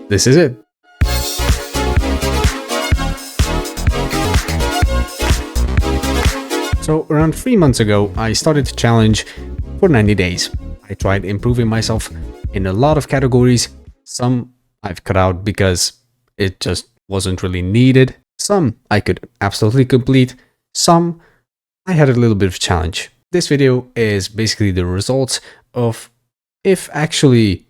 this is it. So around 3 months ago, I started the challenge for 90 days. I tried improving myself in a lot of categories. Some I've cut out because it just wasn't really needed. Some I could absolutely complete. Some I had a little bit of challenge. This video is basically the results of if actually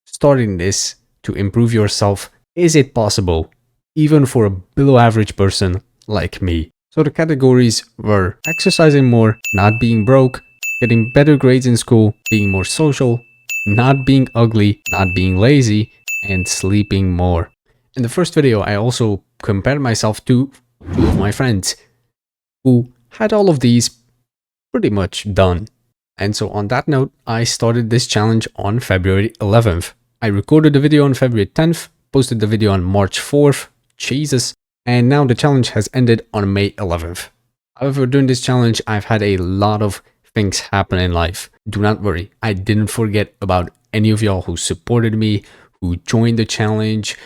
starting this to improve yourself, is it possible even for a below average person like me? So the categories were exercising more, not being broke, getting better grades in school, being more social, not being ugly, not being lazy, and sleeping more. In the first video, I also compared myself to two of my friends who had all of these pretty much done. And so on that note, I started this challenge on February 11th. I recorded the video on February 10th, posted the video on March 4th, Jesus, and now the challenge has ended on May 11th. However, during this challenge, I've had a lot of things happen in life. Do not worry, I didn't forget about any of y'all who supported me, who joined the challenge,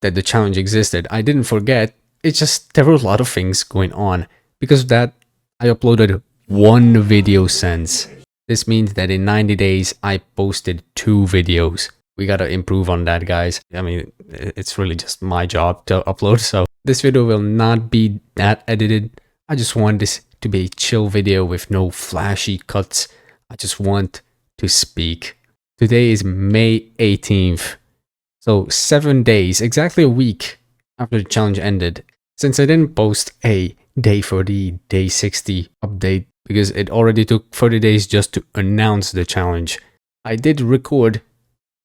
that the challenge existed. I didn't forget, it's just there were a lot of things going on. Because of that, I uploaded one video since. This means that in 90 days, I posted 2 videos. We gotta improve on that, guys. I mean, it's really just my job to upload, so this video will not be that edited. I just want this to be a chill video with no flashy cuts. I just want to speak. Today is May 18th. So 7 days, exactly a week after the challenge ended. Since I didn't post a day 30, day 60 update, because it already took 30 days just to announce the challenge, I did record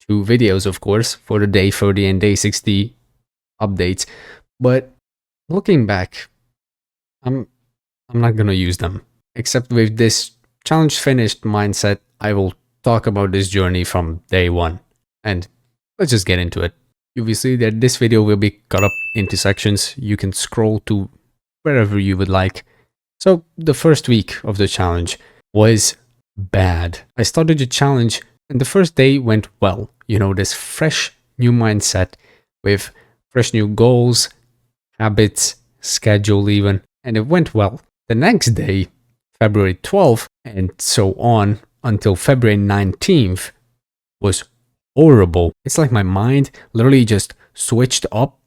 2 videos, of course, for the day 30 and day 60 updates. But looking back, I'm not gonna use them. Except with this challenge finished mindset, I will talk about this journey from day 1. And let's just get into it. You will see that this video will be cut up into sections. You can scroll to wherever you would like. So the first week of the challenge was bad. I started the challenge and the first day went well. You know, this fresh new mindset with fresh new goals, habits, schedule even, and it went well. The next day, February 12th, and so on until February 19th was horrible. It's like my mind literally just switched up,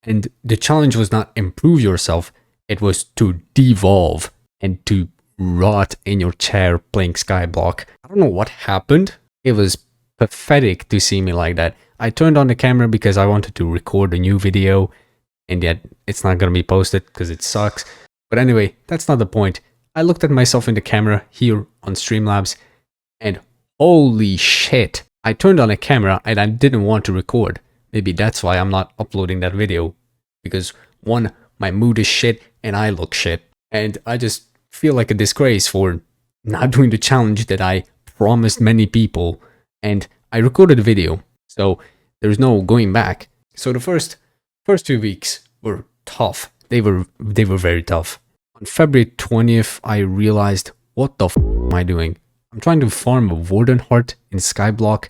and the challenge was not improve yourself, it was to devolve and to rot in your chair playing Skyblock. I don't know what happened. It was pathetic to see me like that. I turned on the camera because I wanted to record a new video, and yet it's not gonna be posted because it sucks. But anyway, that's not the point. I looked at myself in the camera here on Streamlabs, and holy shit, I turned on a camera and I didn't want to record. Maybe that's why I'm not uploading that video. Because 1, my mood is shit and I look shit. And I just feel like a disgrace for not doing the challenge that I promised many people. And I recorded a video, so there's no going back. So the first 2 weeks were tough. They were very tough. On February 20th, I realized, what the f am I doing? I'm trying to farm a Warden Heart in Skyblock,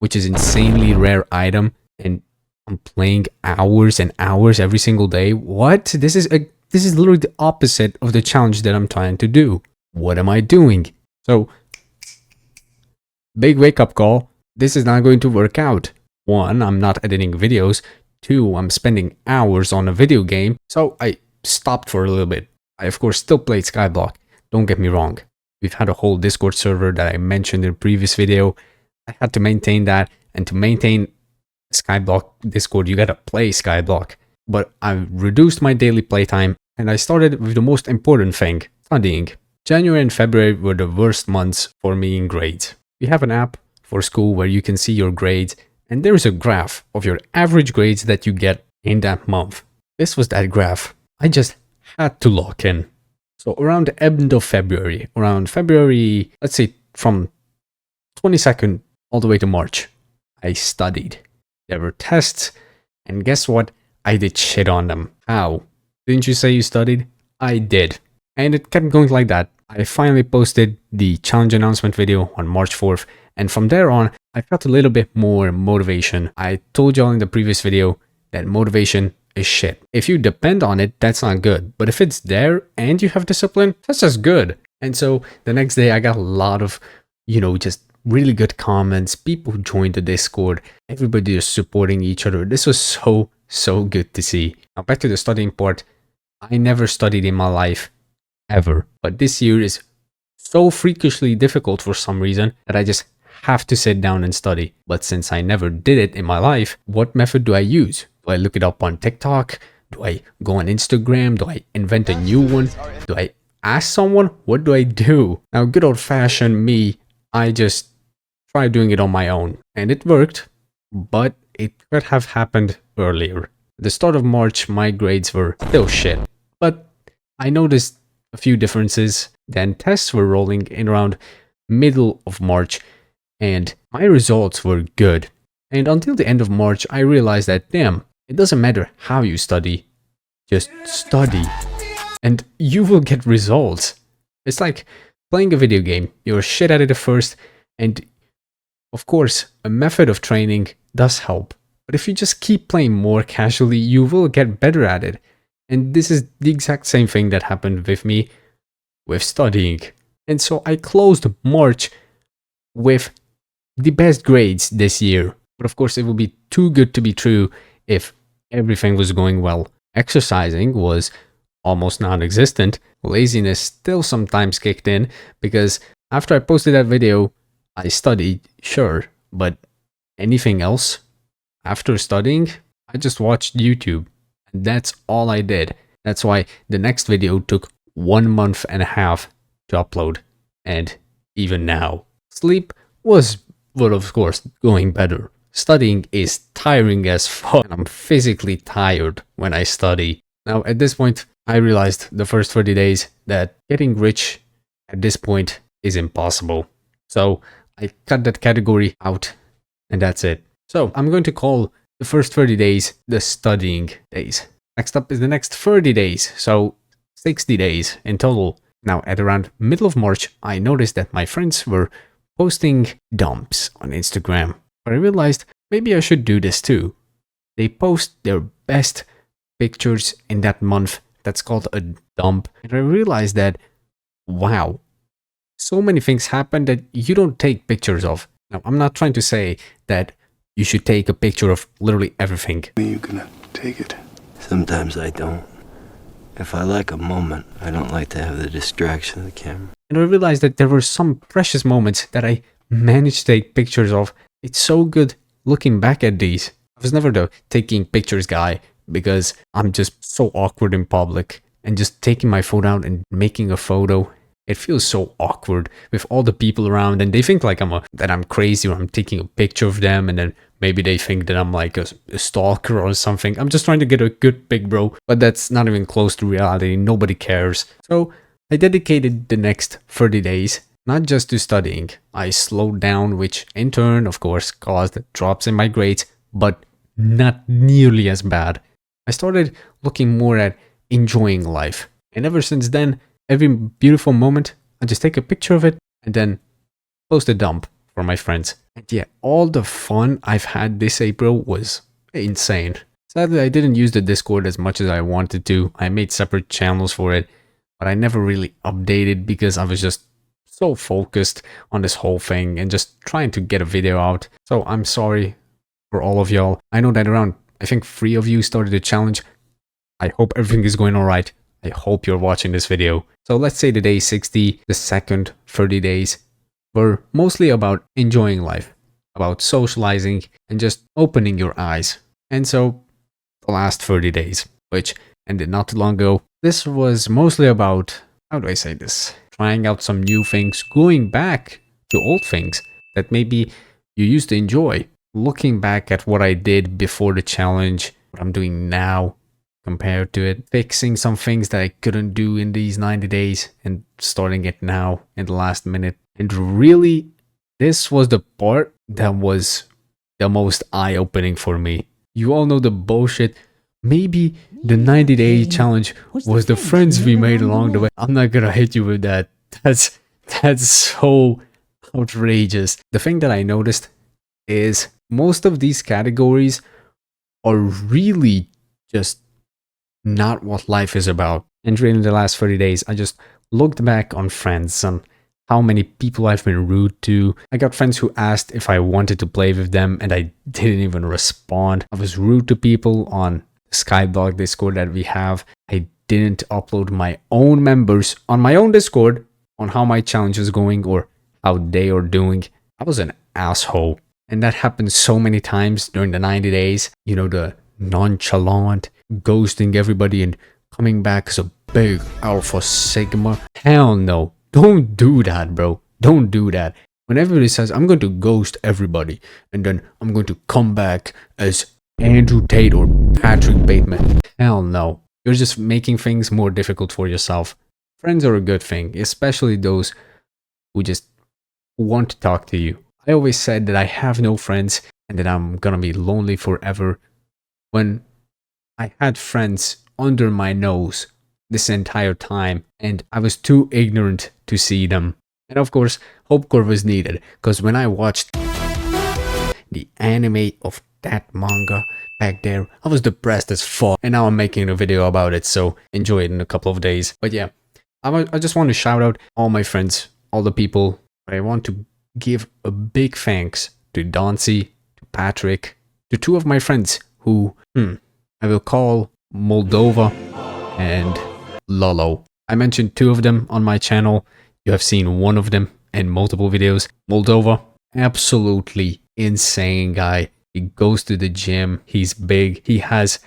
which is insanely rare item, and I'm playing hours and hours every single day. What? This is literally the opposite of the challenge that I'm trying to do. What am I doing? So, big wake up call. This is not going to work out. 1, I'm not editing videos. 2, I'm spending hours on a video game. So I stopped for a little bit. I of course still played Skyblock. Don't get me wrong. We've had a whole Discord server that I mentioned in a previous video. I had to maintain that, and to maintain Skyblock Discord, you gotta play Skyblock. But I reduced my daily playtime, and I started with the most important thing, studying. January and February were the worst months for me in grades. We have an app for school where you can see your grades, and there is a graph of your average grades that you get in that month. This was that graph. I just had to lock in. So around the end of February, around February, let's say from 22nd all the way to March, I studied. There were tests, and guess what? I did shit on them. How? Didn't you say you studied? I did. And it kept going like that. I finally posted the challenge announcement video on March 4th, and from there on, I felt a little bit more motivation. I told y'all in the previous video that motivation is shit. If you depend on it, that's not good. But if it's there and you have discipline, that's just good. And so the next day I got a lot of, just really good comments. People who joined the Discord, everybody is supporting each other. This was so good to see. Now back to the studying part. I never studied in my life, ever. But this year is so freakishly difficult for some reason that I just have to sit down and study. But since I never did it in my life, what method do I use? Do I look it up on TikTok? Do I go on Instagram? Do I invent a new one? Do I ask someone? What do I do? Now, good old-fashioned me, I just tried doing it on my own. And it worked, but it could have happened earlier. At the start of March, my grades were still shit. But I noticed a few differences. Then tests were rolling in around middle of March, and my results were good. And until the end of March, I realized that, damn, it doesn't matter how you study, just study, and you will get results. It's like playing a video game. You're shit at it at first, and of course, a method of training does help. But if you just keep playing more casually, you will get better at it. And this is the exact same thing that happened with me with studying. And so I closed March with the best grades this year. But of course, it would be too good to be true if everything was going well. Exercising was almost non-existent. Laziness still sometimes kicked in because after I posted that video, I studied, sure, but anything else? After studying, I just watched YouTube, and that's all I did. That's why the next video took 1.5 months to upload, and even now. Sleep was, well, of course, going better. Studying is tiring as fuck, and I'm physically tired when I study. Now, at this point, I realized the first 30 days that getting rich at this point is impossible. So I cut that category out, and that's it. So I'm going to call the first 30 days the studying days. Next up is the next 30 days, so 60 days in total. Now, at around middle of March, I noticed that my friends were posting dumps on Instagram. But I realized maybe I should do this too. They post their best pictures in that month. That's called a dump. And I realized that, wow, so many things happen that you don't take pictures of. Now, I'm not trying to say that you should take a picture of literally everything. Are you gonna take it? Sometimes I don't. If I like a moment, I don't like to have the distraction of the camera. And I realized that there were some precious moments that I managed to take pictures of. It's so good looking back at these. I was never the taking pictures guy because I'm just so awkward in public, and just taking my phone out and making a photo, it feels so awkward with all the people around, and they think like that I'm crazy or I'm taking a picture of them, and then maybe they think that I'm like a stalker or something. I'm just trying to get a good pic, bro. But that's not even close to reality. Nobody cares. So I dedicated the next 30 days not just to studying. I slowed down, which in turn, of course, caused drops in my grades, but not nearly as bad. I started looking more at enjoying life. And ever since then, every beautiful moment, I just take a picture of it and then post a dump for my friends. And yeah, all the fun I've had this April was insane. Sadly, I didn't use the Discord as much as I wanted to. I made separate channels for it, but I never really updated because I was just so focused on this whole thing and just trying to get a video out. So I'm sorry for all of y'all. I know that around, I think 3 of you started the challenge. I hope everything is going alright. I hope you're watching this video. So let's say the day 60, the second 30 days, were mostly about enjoying life, about socializing, and just opening your eyes. And so the last 30 days, which ended not too long ago, this was mostly about, how do I say this? Trying out some new things, going back to old things that maybe you used to enjoy. Looking back at what I did before the challenge, what I'm doing now compared to it, fixing some things that I couldn't do in these 90 days and starting it now in the last minute. And really, this was the part that was the most eye-opening for me. You all know the bullshit. Maybe the 90-day challenge was the friends we made along the way. I'm not gonna hit you with that. That's so outrageous. The thing that I noticed is most of these categories are really just not what life is about. And during the last 30 days, I just looked back on friends and how many people I've been rude to. I got friends who asked if I wanted to play with them and I didn't even respond. I was rude to people on the Skyblock Discord that we have. I didn't upload my own members on my own Discord on how my challenge is going or how they are doing. I was an asshole. And that happened so many times during the 90 days. You know, the nonchalant, ghosting everybody and coming back as a big alpha sigma. Hell no. Don't do that, bro. Don't do that. When everybody says, I'm going to ghost everybody, and then I'm going to come back as Andrew Tate or Patrick Bateman. Hell no. You're just making things more difficult for yourself. Friends are a good thing, especially those who just want to talk to you. I always said that I have no friends and that I'm gonna be lonely forever, when I had friends under my nose this entire time and I was too ignorant to see them. And of course, Hope Core was needed, because when I watched the anime of that manga back there, I was depressed as fuck, and now I'm making a video about it, so enjoy it in a couple of days. But yeah, I just want to shout out all my friends, all the people. I want to give a big thanks to Dauncey, to Patrick, to two of my friends who I will call Moldova and Lolo. I mentioned two of them on my channel. You have seen one of them in multiple videos. Moldova, absolutely insane guy. He goes to the gym. He's big. He has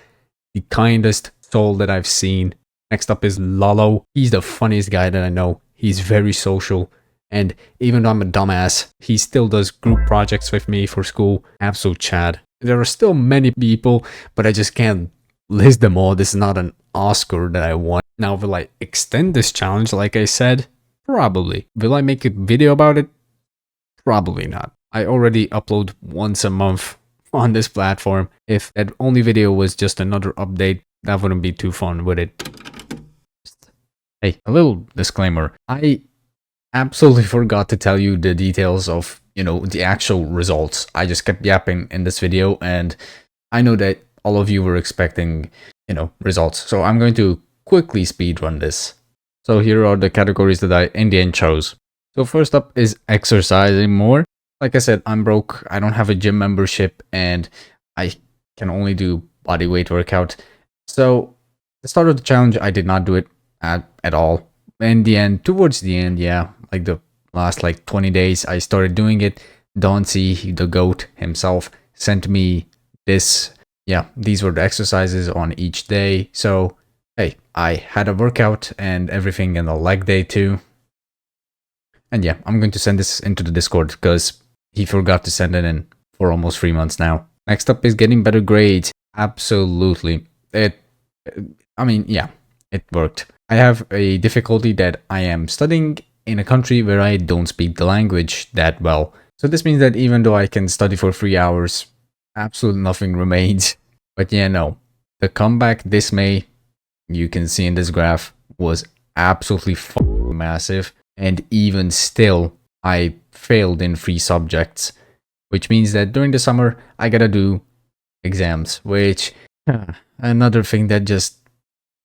the kindest soul that I've seen. Next up is Lolo. He's the funniest guy that I know. He's very social. And even though I'm a dumbass, he still does group projects with me for school. Absolute Chad. There are still many people, but I just can't list them all. This is not an Oscar that I won. Now, will I extend this challenge like I said? Probably. Will I make a video about it? Probably not. I already upload once a month on this platform. If that only video was just another update, that wouldn't be too fun, would it? Hey, a little disclaimer. I absolutely forgot to tell you the details of, the actual results. I just kept yapping in this video, and I know that all of you were expecting, results. So I'm going to quickly speedrun this. So here are the categories that I in the end chose. So first up is exercising more. Like I said, I'm broke. I don't have a gym membership and I can only do body weight workout. So the start of the challenge, I did not do it at all. In the end, towards the end, yeah, like the last 20 days, I started doing it. Dauncey, the goat himself, sent me this. Yeah, these were the exercises on each day. So, hey, I had a workout and everything in the leg day too. And yeah, I'm going to send this into the Discord because he forgot to send it in for almost 3 months now. Next up is getting better grades. Absolutely. Yeah, it worked. I have a difficulty that I am studying in a country where I don't speak the language that well. So this means that even though I can study for 3 hours, absolutely nothing remains. But yeah, no. The comeback this May, you can see in this graph, was absolutely massive. And even still, I failed in 3 subjects. Which means that during the summer, I gotta do exams. Which, another thing that just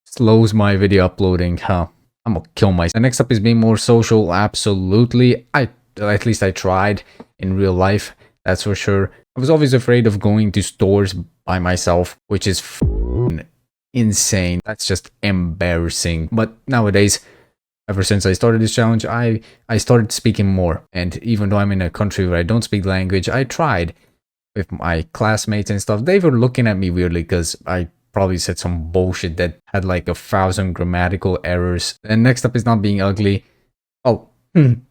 slows my video uploading, I'm gonna kill myself. The next up is being more social. Absolutely. At least I tried in real life, that's for sure. I was always afraid of going to stores by myself, which is insane. That's just embarrassing. But nowadays, ever since I started this challenge, I started speaking more. And even though I'm in a country where I don't speak language, I tried with my classmates and stuff. They were looking at me weirdly because I probably said some bullshit that had 1,000 grammatical errors. And next up is not being ugly. Oh,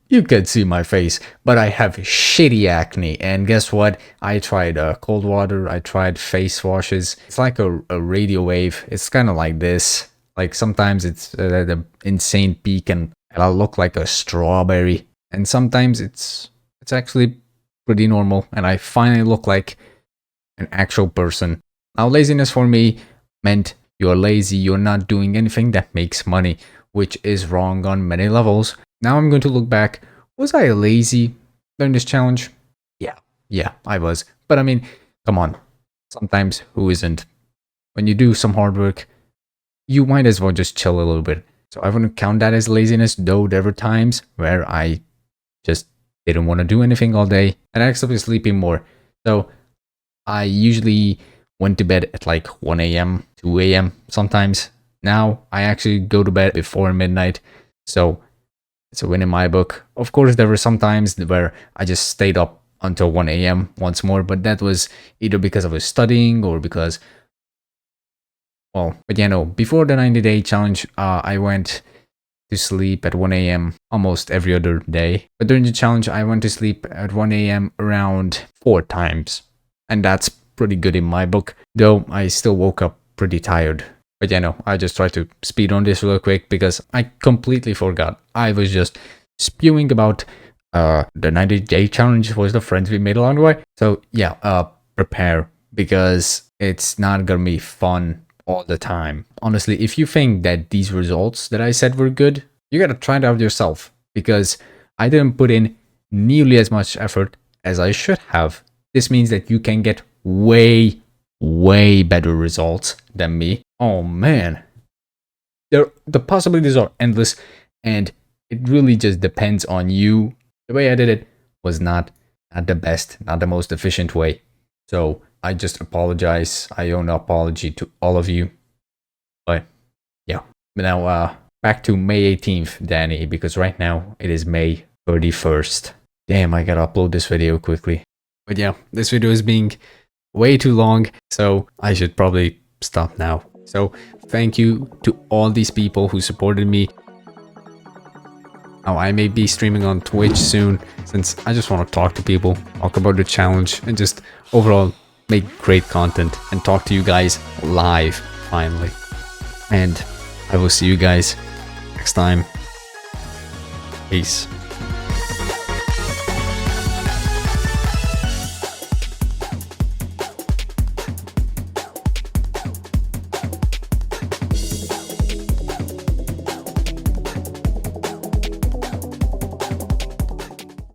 you can see my face, but I have shitty acne. And guess what? I tried cold water. I tried face washes. It's like a radio wave. It's kind of like this. Sometimes it's at an insane peak and I'll look like a strawberry. And sometimes it's actually pretty normal. And I finally look like an actual person. Now, laziness for me meant you're lazy. You're not doing anything that makes money, which is wrong on many levels. Now I'm going to look back. Was I lazy during this challenge? Yeah, I was. But I mean, come on. Sometimes who isn't? When you do some hard work, you might as well just chill a little bit. So I wouldn't count that as laziness, though there were times where I just didn't want to do anything all day and I actually was sleeping more. So I usually went to bed at like 1 a.m., 2 a.m. sometimes. Now I actually go to bed before midnight. So it's a win in my book. Of course, there were some times where I just stayed up until 1 a.m. once more, but that was either because I was studying or because, well, but yeah, no, before the 90-day challenge, I went to sleep at 1 a.m. almost every other day. But during the challenge, I went to sleep at 1 a.m. around 4 times. And that's pretty good in my book, though I still woke up pretty tired. But yeah, no, I just tried to speed on this real quick because I completely forgot. I was just spewing about the 90-day challenge was the friends we made along the way. So yeah, prepare because it's not gonna be fun all the time. Honestly, if you think that these results that I said were good, you gotta try it out yourself because I didn't put in nearly as much effort as I should have. This means that you can get way better results than me. Oh man, the possibilities are endless and it really just depends on you. The way I did it was not the best, not the most efficient way. So I just apologize. I owe an apology to all of you. But yeah, now back to May 18th, Danny, because right now it is May 31st. Damn, I gotta upload this video quickly. But yeah, this video is being way too long, so I should probably stop now. So thank you to all these people who supported me. Now I may be streaming on Twitch soon, since I just want to talk to people, talk about the challenge, and just overall make great content and talk to you guys live, finally. And I will see you guys next time. Peace.